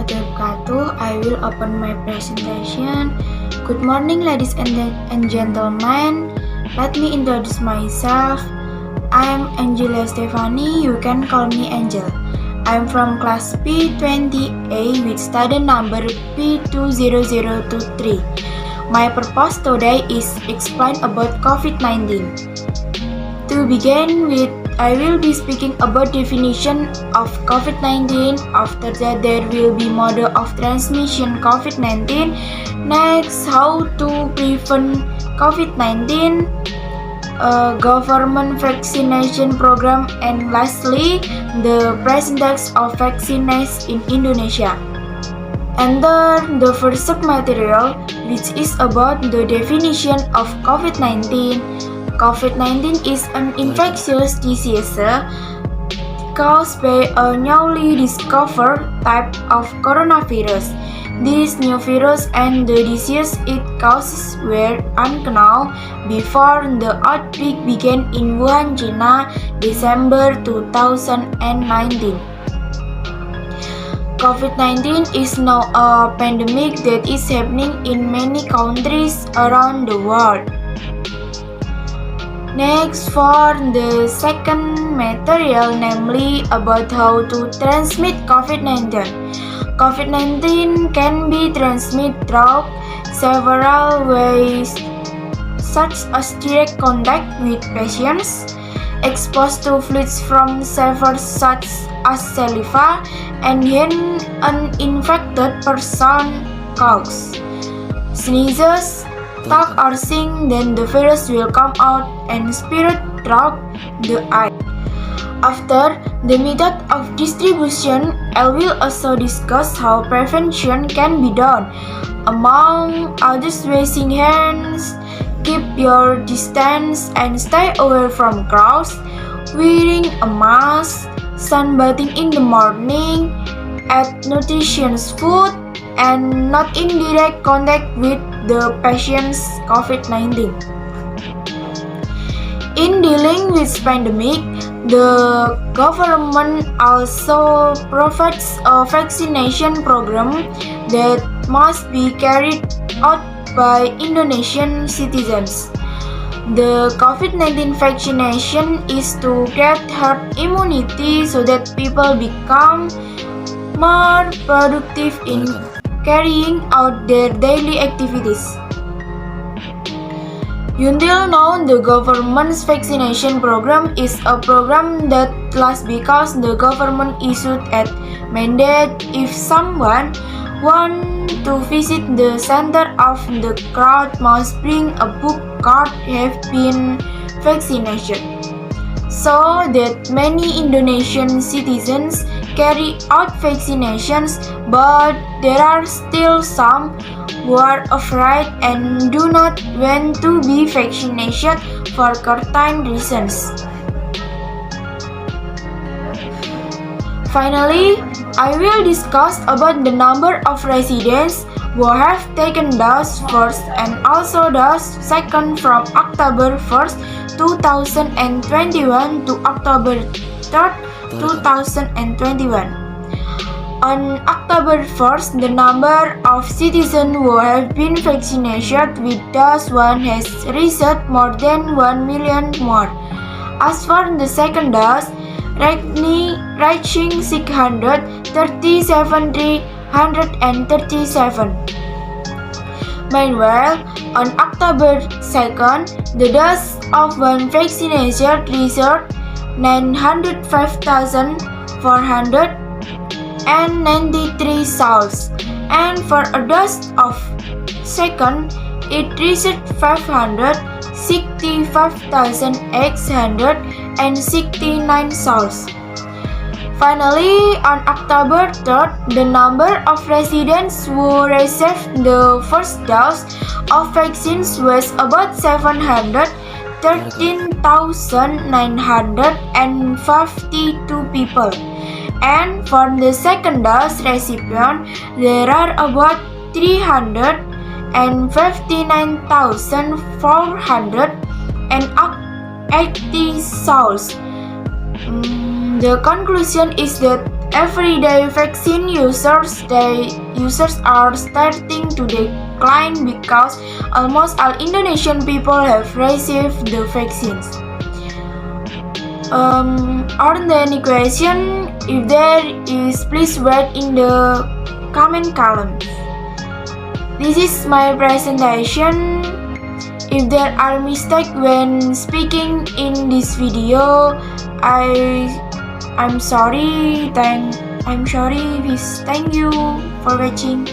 warahmatullahi wabarakatuh. I will open my presentation. Good morning, ladies and gentlemen. Let me introduce myself. I am Angela Stefani. You can call me Angel. I am from class P20A with student number P20023. My purpose today is explain about COVID-19. To begin with, I will be speaking about definition of COVID-19. After that, there will be mode of transmission COVID-19. Next, how to prevent COVID-19, government vaccination program, and lastly, the percentage of vaccines in Indonesia. Enter the first submaterial, which is about the definition of COVID-19. COVID-19 is an infectious disease caused by a newly discovered type of coronavirus. This new virus and the disease it causes were unknown before the outbreak began in Wuhan, China, December 2019. COVID-19 is now a pandemic that is happening in many countries around the world. Next, for the second material, namely about how to transmit COVID-19. COVID-19 can be transmitted through several ways, such as direct contact with patients, exposed to fluids from survivors such as saliva, and when an infected person coughs, sneezes, talk or sing, then the virus will come out and spread through the air. After the method of distribution, I will also discuss how prevention can be done. Among others, washing hands, keep your distance and stay away from crowds, wearing a mask, sunbathing in the morning, eat nutritious food, and not in direct contact with the patient's COVID-19. In dealing with pandemic, the government also provides a vaccination program that must be carried out by Indonesian citizens. The COVID-19 vaccination is to create herd immunity so that people become more productive in carrying out their daily activities. Until now, the government's vaccination program is a program that lasts because the government issued a mandate if someone wants to visit the center of the crowd must bring a book card have been vaccinated. So that many Indonesian citizens carry out vaccinations, but there are still some who are afraid and do not want to be vaccinated for certain reasons. Finally, I will discuss about the number of residents who have taken dose first and also dose second from October 1st, 2021 to October 3rd, 2021. On October 1st, the number of citizens who have been vaccinated with dose 1 has reached more than 1 million more. As for the second dose, reaching 637,337. Meanwhile, on October 2nd, the dose of one vaccination reached 905,493 souls, and for a dose of second, it reached 565,869 souls. Finally, on October 3rd, the number of residents who received the first dose of vaccines was about 713,952 people. And for the second dose recipient, there are about 359,480 souls. The conclusion is that Everyday vaccine users are starting to decline because almost all Indonesian people have received the vaccines. Aren't there any question? If there is, please write in the comment column. This is my presentation. If there are mistakes when speaking in this video, I'm sorry. Thank you for watching.